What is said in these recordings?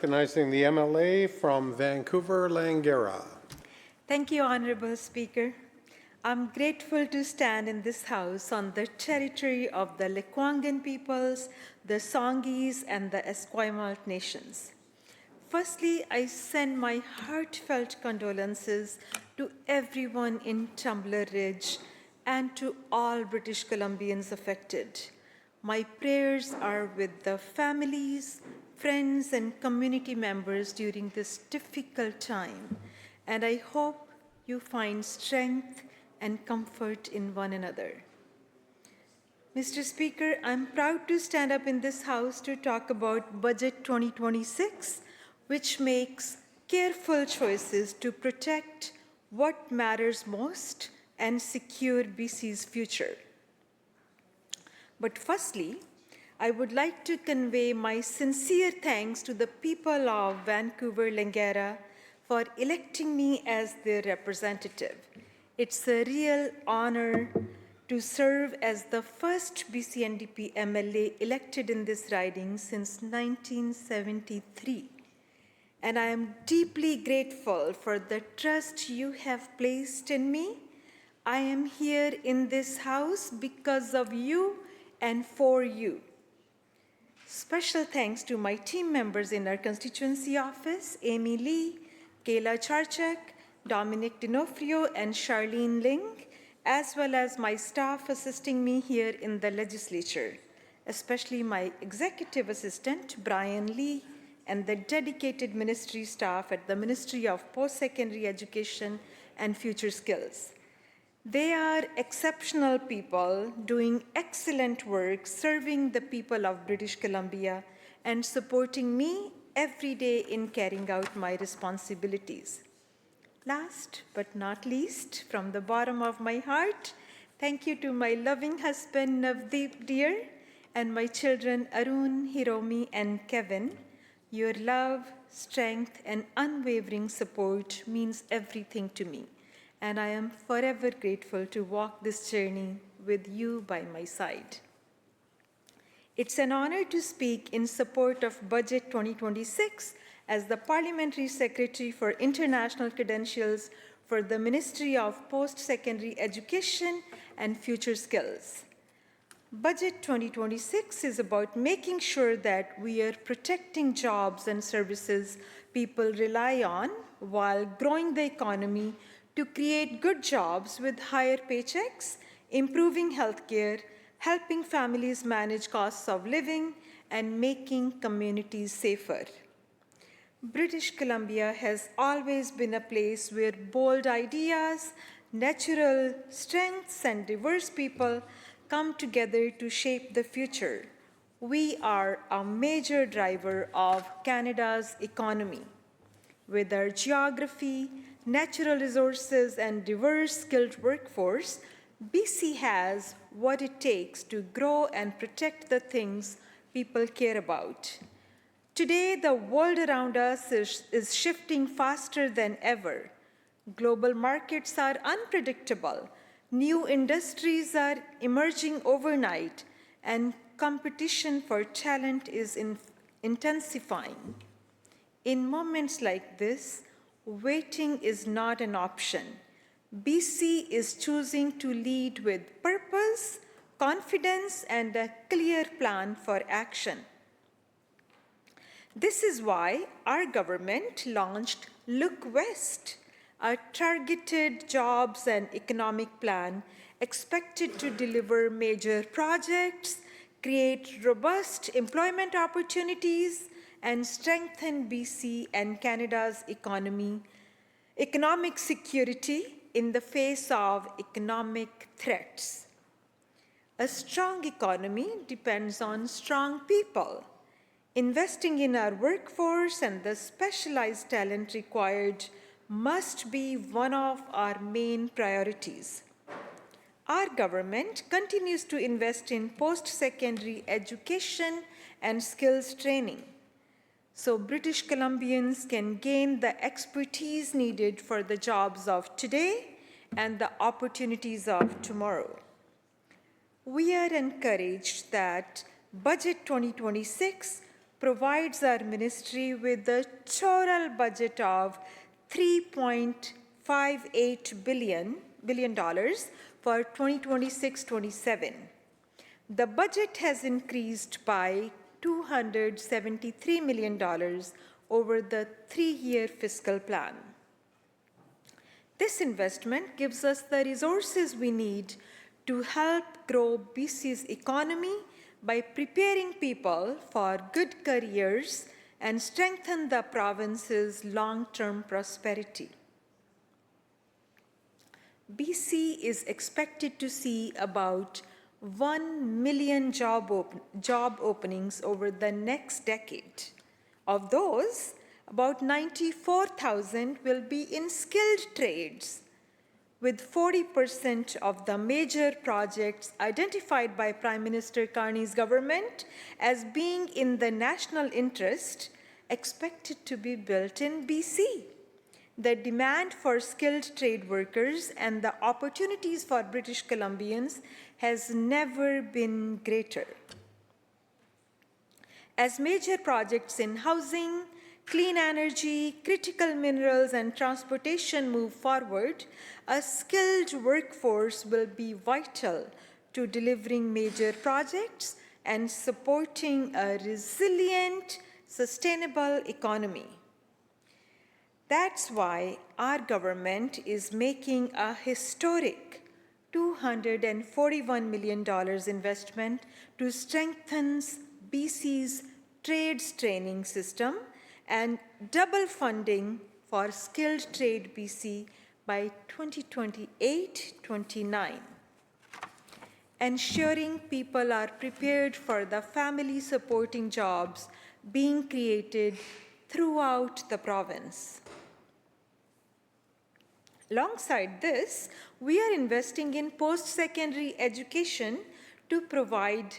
Recognizing the MLA from Vancouver-Langara. Thank you, Honorable Speaker. I'm grateful to stand in this House on the territory of the Lekwungen peoples, the Songhees, and the Esquimalt nations. Firstly, I send my heartfelt condolences to everyone in Tumbler Ridge and to all British Columbians affected. My prayers are with the families, friends, and community members during this difficult time, and I hope you find strength and comfort in one another. Mr. Speaker, I'm proud to stand up in this House to talk about Budget 2026, which makes careful choices to protect what matters most and secure BC's future. But firstly, I would like to convey my sincere thanks to the people of Vancouver-Langara for electing me as their representative. It's a real honor to serve as the first BC NDP MLA elected in this riding since 1973. And I am deeply grateful for the trust you have placed in me. I am here in this House because of you and for you. Special thanks to my team members in our constituency office, Amy Lee, Kayla Charchak, Dominic D'Onofrio, and Charlene Ling, as well as my staff assisting me here in the legislature, especially my executive assistant, Brian Lee, and the dedicated ministry staff at the Ministry of Post-Secondary Education and Future Skills. They are exceptional people doing excellent work serving the people of British Columbia and supporting me every day in carrying out my responsibilities. Last but not least, from the bottom of my heart, thank you to my loving husband Navdeep Dhir and my children Arun, Hiromi, and Kevin. Your love, strength, and unwavering support means everything to me, and I am forever grateful to walk this journey with you by my side. It's an honor to speak in support of Budget 2026 as the Parliamentary Secretary for International Credentials for the Ministry of Post-Secondary Education and Future Skills. Budget 2026 is about making sure that we are protecting jobs and services people rely on while growing the economy to create good jobs with higher paychecks, improving healthcare, helping families manage costs of living, and making communities safer. British Columbia has always been a place where bold ideas, natural strengths, and diverse people come together to shape the future. We are a major driver of Canada's economy. With our geography, natural resources, and diverse skilled workforce, BC has what it takes to grow and protect the things people care about. Today, the world around us is shifting faster than ever. Global markets are unpredictable. New industries are emerging overnight, and competition for talent is intensifying. In moments like this, waiting is not an option. BC is choosing to lead with purpose, confidence, and a clear plan for action. This is why our government launched Look West, a targeted jobs and economic plan expected to deliver major projects, create robust employment opportunities, and strengthen BC and Canada's economic security in the face of economic threats. A strong economy depends on strong people. Investing in our workforce and the specialized talent required must be one of our main priorities. Our government continues to invest in post-secondary education and skills training, so British Columbians can gain the expertise needed for the jobs of today and the opportunities of tomorrow. We are encouraged that Budget 2026 provides our ministry with a total budget of $3.58 billion for 2026-27. The budget has increased by $273 million over the three-year fiscal plan. This investment gives us the resources we need to help grow BC's economy by preparing people for good careers and strengthen the province's long-term prosperity. BC is expected to see about 1 million job openings over the next decade. Of those, about 94,000 will be in skilled trades, with 40% of the major projects identified by Prime Minister Carney's government as being in the national interest expected to be built in BC. The demand for skilled trade workers and the opportunities for British Columbians has never been greater. As major projects in housing, clean energy, critical minerals, and transportation move forward, a skilled workforce will be vital to delivering major projects and supporting a resilient, sustainable economy. That's why our government is making a historic $241 million investment to strengthen BC's trades training system and double funding for skilled trade BC by 2028-29. Ensuring people are prepared for the family-supporting jobs being created throughout the province. Alongside this, we are investing in post-secondary education to provide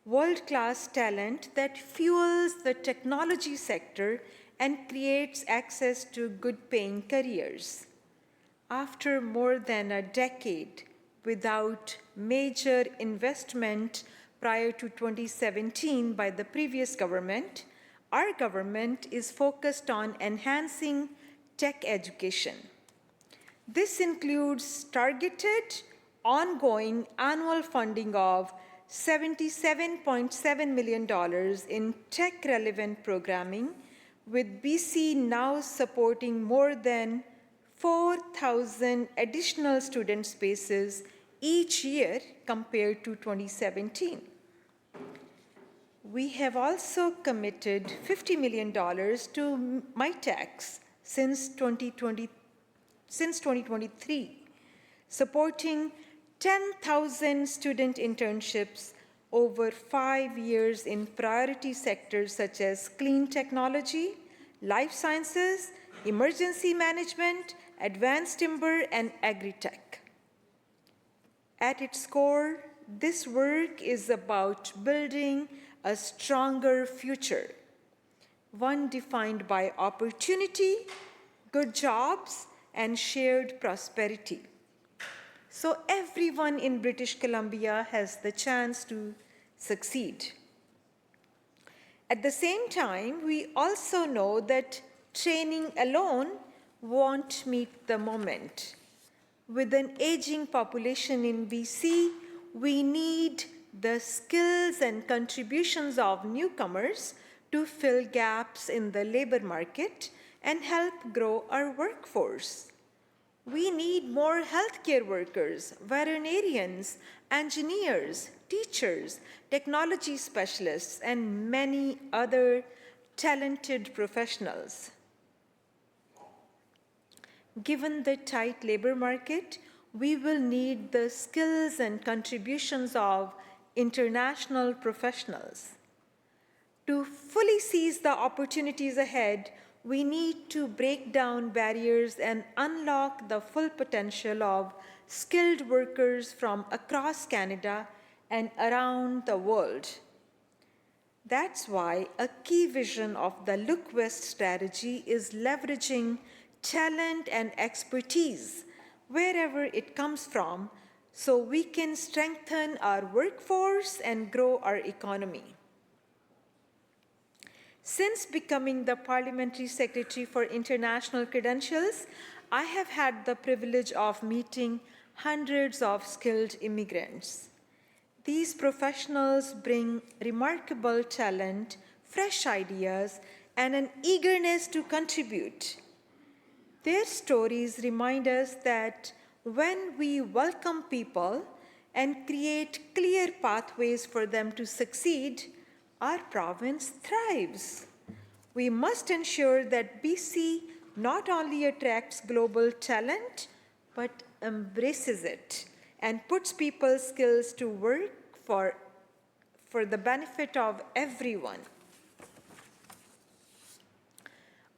world-class talent that fuels the technology sector and creates access to good-paying careers. After more than a decade without major investment prior to 2017 by the previous government, our government is focused on enhancing tech education. This includes targeted, ongoing annual funding of $77.7 million in tech-relevant programming, with BC now supporting more than 4,000 additional student spaces each year compared to 2017. We have also committed $50 million to MyTax since 2023, supporting 10,000 student internships over 5 years in priority sectors such as clean technology, life sciences, emergency management, advanced timber, and agri-tech. At its core, this work is about building a stronger future, one defined by opportunity, good jobs, and shared prosperity. So everyone in British Columbia has the chance to succeed. At the same time, we also know that training alone won't meet the moment. With an aging population in BC, we need the skills and contributions of newcomers to fill gaps in the labor market and help grow our workforce. We need more healthcare workers, veterinarians, engineers, teachers, technology specialists, and many other talented professionals. Given the tight labor market, we will need the skills and contributions of international professionals. To fully seize the opportunities ahead, we need to break down barriers and unlock the full potential of skilled workers from across Canada and around the world. That's why a key vision of the Look West strategy is leveraging talent and expertise wherever it comes from so we can strengthen our workforce and grow our economy. Since becoming the Parliamentary Secretary for International Credentials, I have had the privilege of meeting hundreds of skilled immigrants. These professionals bring remarkable talent, fresh ideas, and an eagerness to contribute. Their stories remind us that when we welcome people and create clear pathways for them to succeed, our province thrives. We must ensure that BC not only attracts global talent, but embraces it and puts people's skills to work for the benefit of everyone.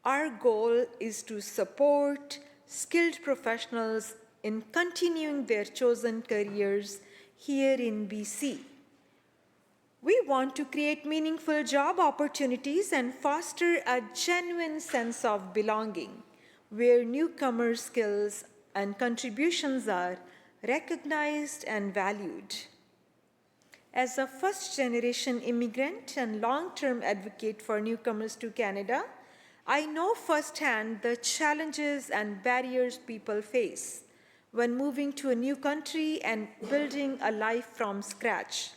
Our goal is to support skilled professionals in continuing their chosen careers here in BC. We want to create meaningful job opportunities and foster a genuine sense of belonging, where newcomer skills and contributions are recognized and valued. As a first-generation immigrant and long-term advocate for newcomers to Canada, I know firsthand the challenges and barriers people face when moving to a new country and building a life from scratch.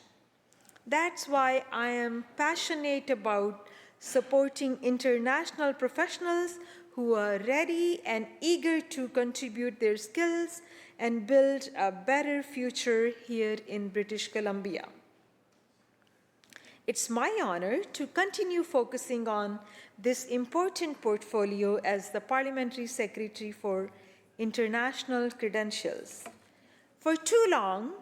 That's why I am passionate about supporting international professionals who are ready and eager to contribute their skills and build a better future here in British Columbia. It's my honor to continue focusing on this important portfolio as the Parliamentary Secretary for International Credentials. For too long,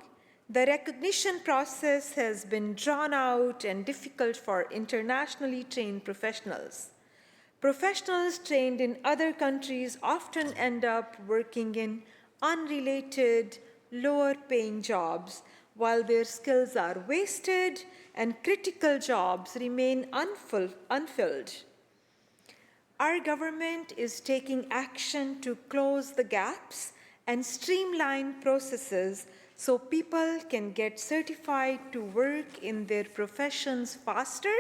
the recognition process has been drawn out and difficult for internationally trained professionals. Professionals trained in other countries often end up working in unrelated, lower-paying jobs, while their skills are wasted and critical jobs remain unfilled. Our government is taking action to close the gaps and streamline processes so people can get certified to work in their professions faster,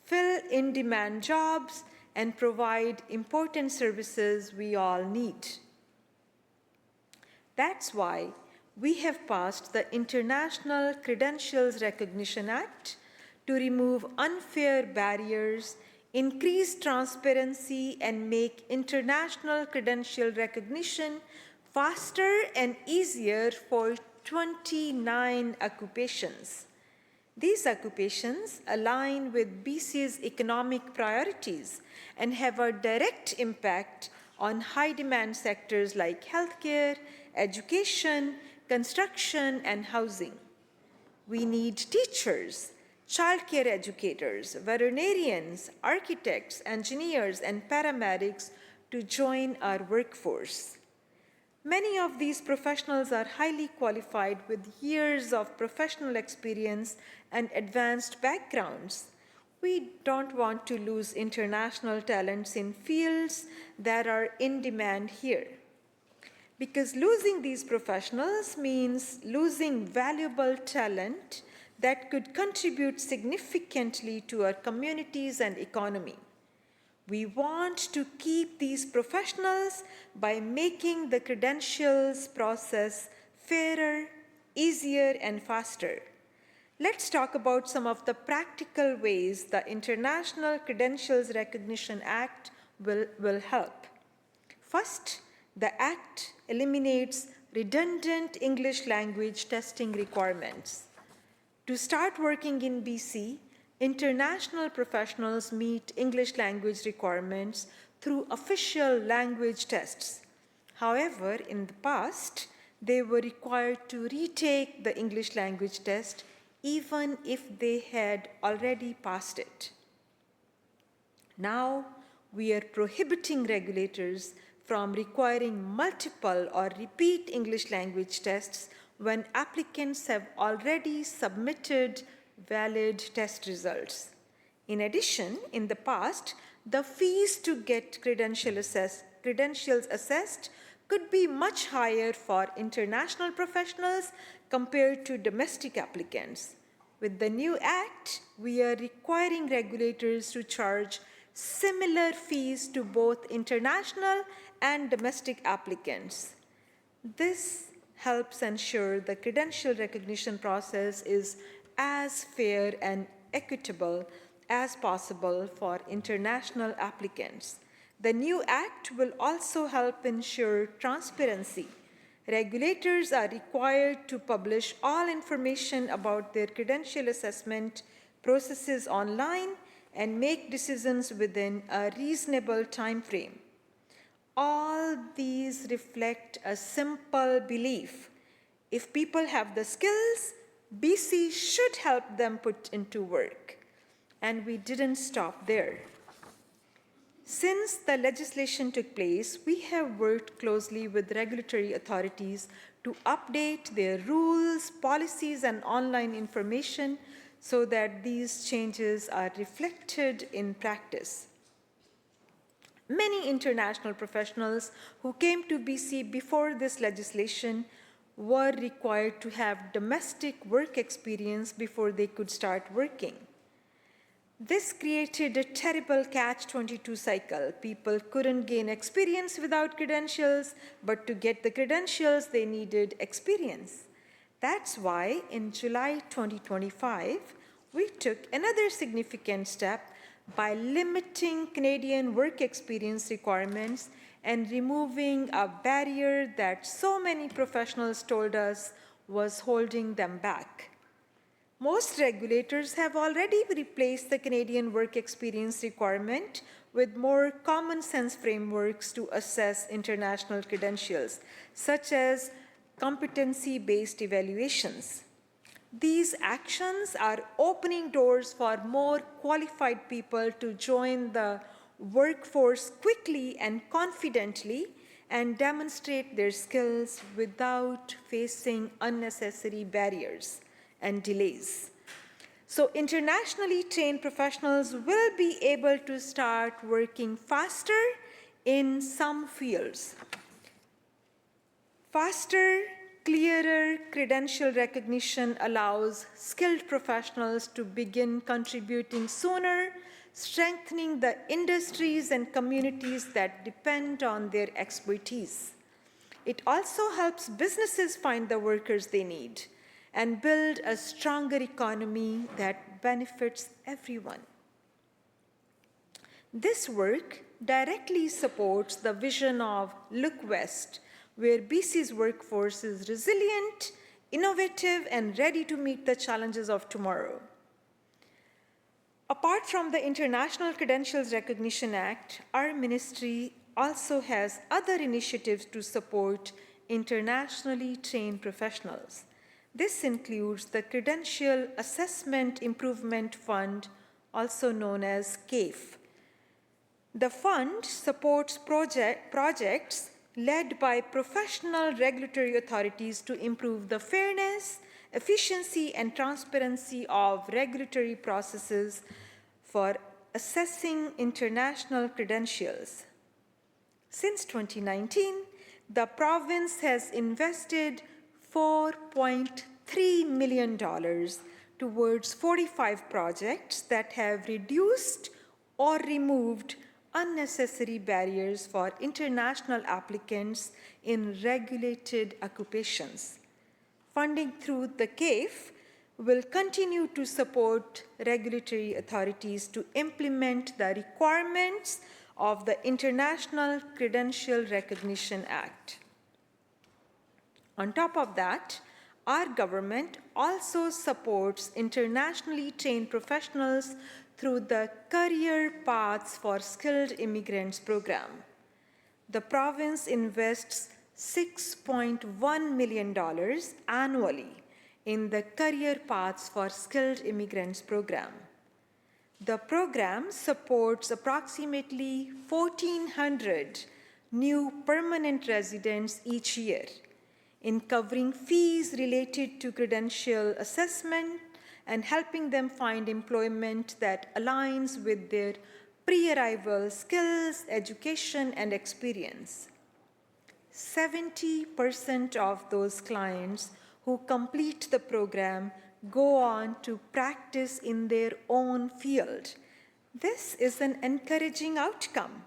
fill in-demand jobs, and provide important services we all need. That's why we have passed the International Credentials Recognition Act to remove unfair barriers, increase transparency, and make international credential recognition faster and easier for 29 occupations. These occupations align with BC's economic priorities and have a direct impact on high-demand sectors like healthcare, education, construction, and housing. We need teachers, childcare educators, veterinarians, architects, engineers, and paramedics to join our workforce. Many of these professionals are highly qualified with years of professional experience and advanced backgrounds. We don't want to lose international talents in fields that are in demand here. Because losing these professionals means losing valuable talent that could contribute significantly to our communities and economy. We want to keep these professionals by making the credentials process fairer, easier, and faster. Let's talk about some of the practical ways the International Credentials Recognition Act will help. First, the Act eliminates redundant English language testing requirements. To start working in BC, international professionals meet English language requirements through official language tests. However, in the past, they were required to retake the English language test even if they had already passed it. Now, we are prohibiting regulators from requiring multiple or repeat English language tests when applicants have already submitted valid test results. In addition, in the past, the fees to get credentials assessed could be much higher for international professionals compared to domestic applicants. With the new act, we are requiring regulators to charge similar fees to both international and domestic applicants. This helps ensure the credential recognition process is as fair and equitable as possible for international applicants. The new act will also help ensure transparency. Regulators are required to publish all information about their credential assessment processes online and make decisions within a reasonable time frame. All these reflect a simple belief. If people have the skills, BC should help them put into work. And we didn't stop there. Since the legislation took place, we have worked closely with regulatory authorities to update their rules, policies, and online information so that these changes are reflected in practice. Many international professionals who came to BC before this legislation were required to have domestic work experience before they could start working. This created a terrible catch-22 cycle. People couldn't gain experience without credentials, but to get the credentials, they needed experience. That's why in July 2025, we took another significant step by limiting Canadian work experience requirements and removing a barrier that so many professionals told us was holding them back. Most regulators have already replaced the Canadian work experience requirement with more common sense frameworks to assess international credentials, such as competency-based evaluations. These actions are opening doors for more qualified people to join the workforce quickly and confidently and demonstrate their skills without facing unnecessary barriers and delays. So internationally trained professionals will be able to start working faster in some fields. Faster, clearer credential recognition allows skilled professionals to begin contributing sooner, strengthening the industries and communities that depend on their expertise. It also helps businesses find the workers they need and build a stronger economy that benefits everyone. This work directly supports the vision of Look West, where BC's workforce is resilient, innovative, and ready to meet the challenges of tomorrow. Apart from the International Credentials Recognition Act, our ministry also has other initiatives to support internationally trained professionals. This includes the Credential Assessment Improvement Fund, also known as CAIF. The fund supports projects led by professional regulatory authorities to improve the fairness, efficiency, and transparency of regulatory processes for assessing international credentials. Since 2019, the province has invested $4.3 million towards 45 projects that have reduced or removed unnecessary barriers for international applicants in regulated occupations. Funding through the CAIF will continue to support regulatory authorities to implement the requirements of the International Credential Recognition Act. On top of that, our government also supports internationally trained professionals through the Career Paths for Skilled Immigrants program. The province invests $6.1 million annually in the Career Paths for Skilled Immigrants program. The program supports approximately 1,400 new permanent residents each year in covering fees related to credential assessment and helping them find employment that aligns with their pre-arrival skills, education, and experience. 70% of those clients who complete the program go on to practice in their own field. This is an encouraging outcome.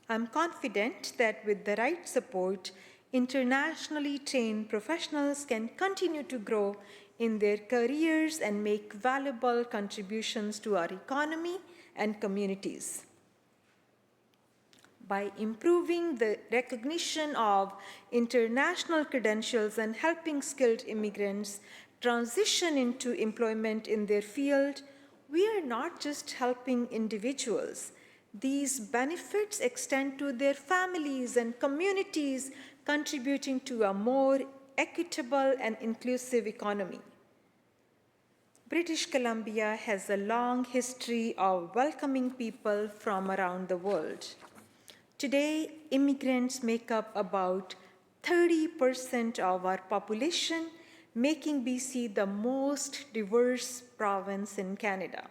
I'm confident that with the right support, internationally trained professionals can continue to grow in their careers and make valuable contributions to our economy and communities. By improving the recognition of international credentials and helping skilled immigrants transition into employment in their field, we are not just helping individuals. These benefits extend to their families and communities, contributing to a more equitable and inclusive economy. British Columbia has a long history of welcoming people from around the world. Today, immigrants make up about 30% of our population, making BC the most diverse province in Canada.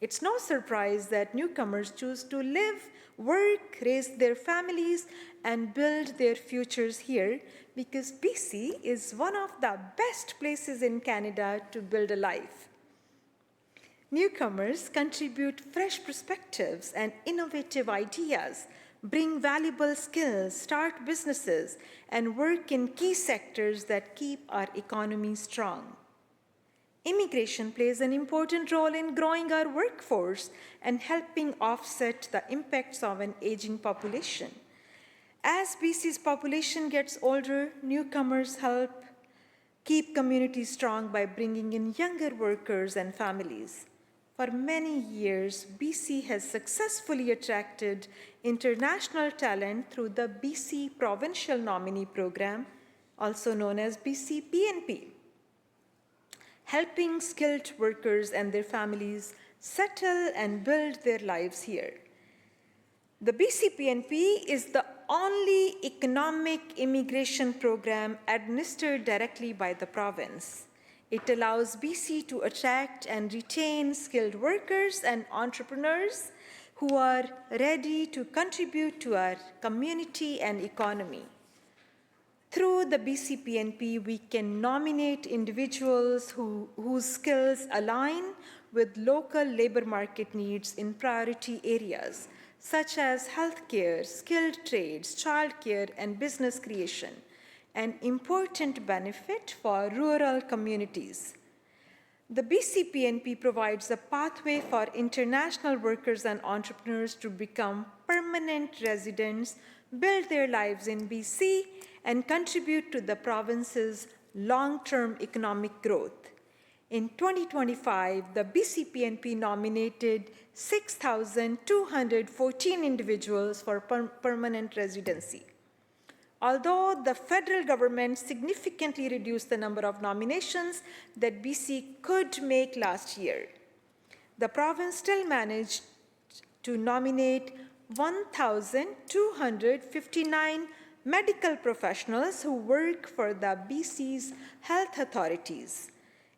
It's no surprise that newcomers choose to live, work, raise their families, and build their futures here because BC is one of the best places in Canada to build a life. Newcomers contribute fresh perspectives and innovative ideas, bring valuable skills, start businesses, and work in key sectors that keep our economy strong. Immigration plays an important role in growing our workforce and helping offset the impacts of an aging population. As BC's population gets older, newcomers help keep communities strong by bringing in younger workers and families. For many years, BC has successfully attracted international talent through the BC Provincial Nominee Program, also known as BC PNP, helping skilled workers and their families settle and build their lives here. The BC PNP is the only economic immigration program administered directly by the province. It allows BC to attract and retain skilled workers and entrepreneurs who are ready to contribute to our community and economy. Through the BC PNP, we can nominate individuals whose skills align with local labor market needs in priority areas, such as healthcare, skilled trades, childcare, and business creation, an important benefit for rural communities. The BC PNP provides a pathway for international workers and entrepreneurs to become permanent residents, build their lives in BC, and contribute to the province's long-term economic growth. In 2025, the BC PNP nominated 6,214 individuals for permanent residency. Although the federal government significantly reduced the number of nominations that BC could make last year, the province still managed to nominate 1,259 medical professionals who work for the BC's health authorities,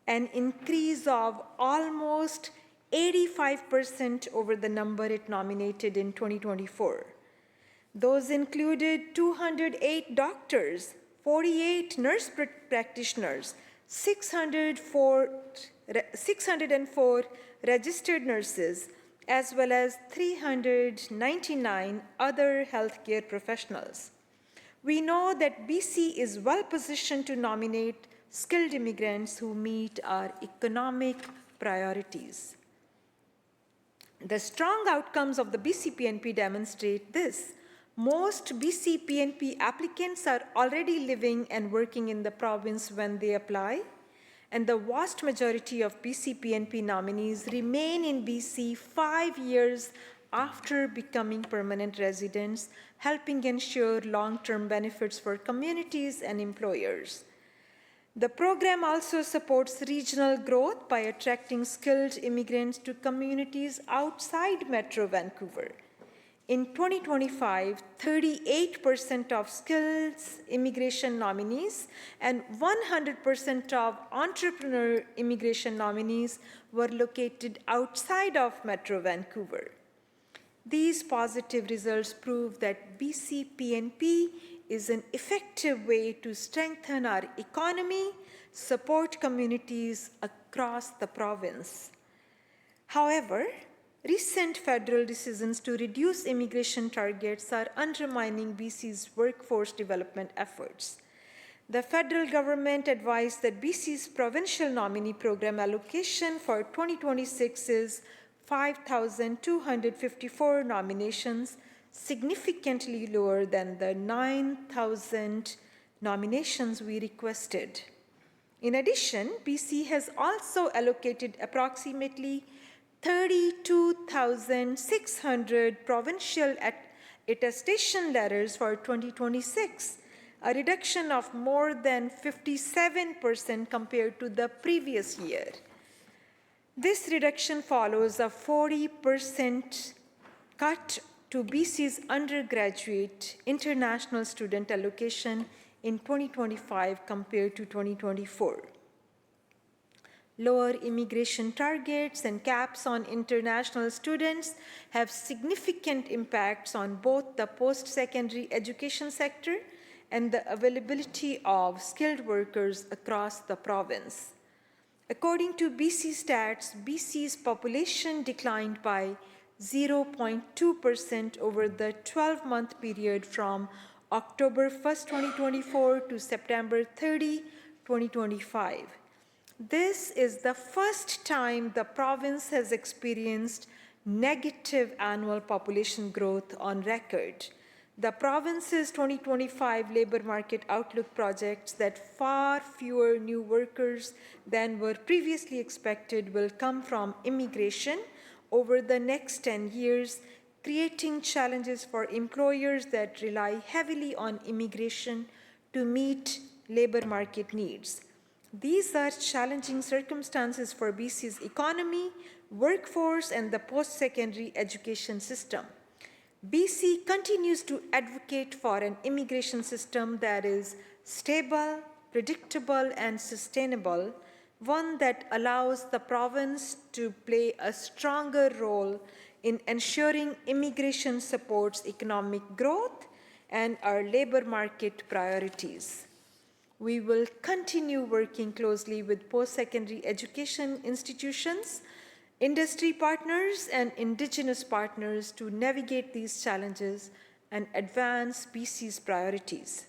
an increase of almost 85% over the number it nominated in 2024. Those included 208 doctors, 48 nurse practitioners, 604 registered nurses, as well as 399 other healthcare professionals. We know that BC is well positioned to nominate skilled immigrants who meet our economic priorities. The strong outcomes of the BC PNP demonstrate this. Most BC PNP applicants are already living and working in the province when they apply, and the vast majority of BC PNP nominees remain in BC 5 years after becoming permanent residents, helping ensure long-term benefits for communities and employers. The program also supports regional growth by attracting skilled immigrants to communities outside Metro Vancouver. In 2025, 38% of skilled immigration nominees and 100% of entrepreneur immigration nominees were located outside of Metro Vancouver. These positive results prove that BC PNP is an effective way to strengthen our economy, support communities across the province. However, recent federal decisions to reduce immigration targets are undermining BC's workforce development efforts. The federal government advised that BC's provincial nominee program allocation for 2026 is 5,254 nominations, significantly lower than the 9,000 nominations we requested. In addition, BC has also allocated approximately 32,600 provincial attestation letters for 2026, a reduction of more than 57% compared to the previous year. This reduction follows a 40% cut to BC's undergraduate international student allocation in 2025 compared to 2024. Lower immigration targets and caps on international students have significant impacts on both the post-secondary education sector and the availability of skilled workers across the province. According to BC Stats, BC's population declined by 0.2% over the 12-month period from October 1st, 2024 to September 30, 2025. This is the first time the province has experienced negative annual population growth on record. The province's 2025 labor market outlook projects that far fewer new workers than were previously expected will come from immigration over the next 10 years, creating challenges for employers that rely heavily on immigration to meet labor market needs. These are challenging circumstances for BC's economy, workforce, and the post-secondary education system. BC continues to advocate for an immigration system that is stable, predictable, and sustainable, one that allows the province to play a stronger role in ensuring immigration supports economic growth and our labor market priorities. We will continue working closely with post-secondary education institutions, industry partners, and Indigenous partners to navigate these challenges and advance BC's priorities.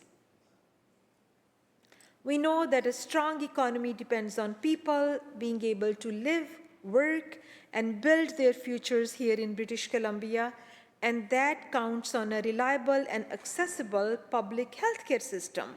We know that a strong economy depends on people being able to live, work, and build their futures here in British Columbia, and that counts on a reliable and accessible public healthcare system.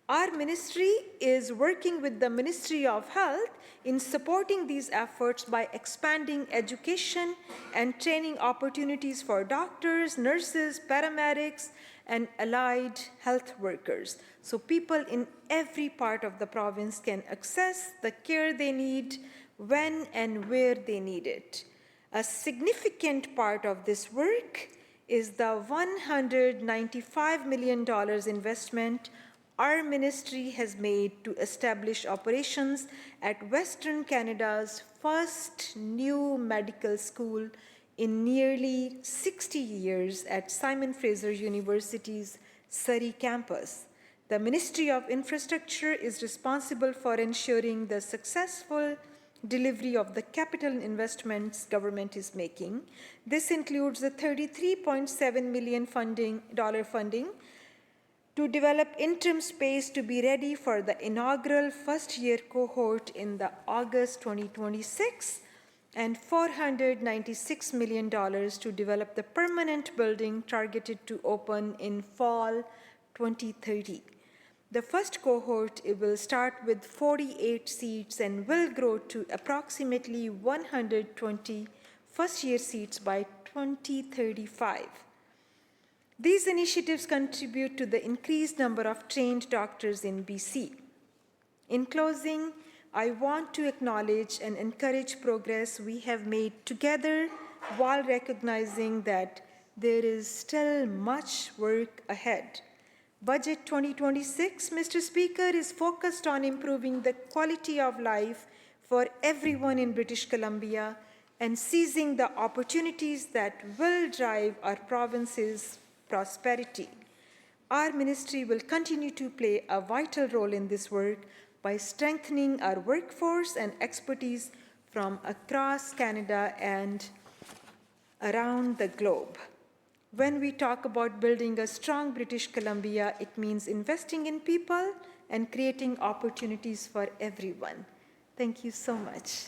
Our ministry is working with the Ministry of Health in supporting these efforts by expanding education and training opportunities for doctors, nurses, paramedics, and allied health workers, so people in every part of the province can access the care they need when and where they need it. A significant part of this work is the $195 million investment our ministry has made to establish operations at Western Canada's first new medical school in nearly 60 years at Simon Fraser University's Surrey campus. The Ministry of Infrastructure is responsible for ensuring the successful delivery of the capital investments government is making. This includes the $33.7 million funding to develop interim space to be ready for the inaugural first-year cohort in the August 2026, and $496 million to develop the permanent building targeted to open in fall 2030. The first cohort will start with 48 seats and will grow to approximately 120 first-year seats by 2035. These initiatives contribute to the increased number of trained doctors in BC. In closing, I want to acknowledge and encourage progress we have made together while recognizing that there is still much work ahead. Budget 2026, Mr. Speaker, is focused on improving the quality of life for everyone in British Columbia and seizing the opportunities that will drive our province's prosperity. Our ministry will continue to play a vital role in this work by strengthening our workforce and expertise from across Canada and around the globe. When we talk about building a strong British Columbia, it means investing in people and creating opportunities for everyone. Thank you so much.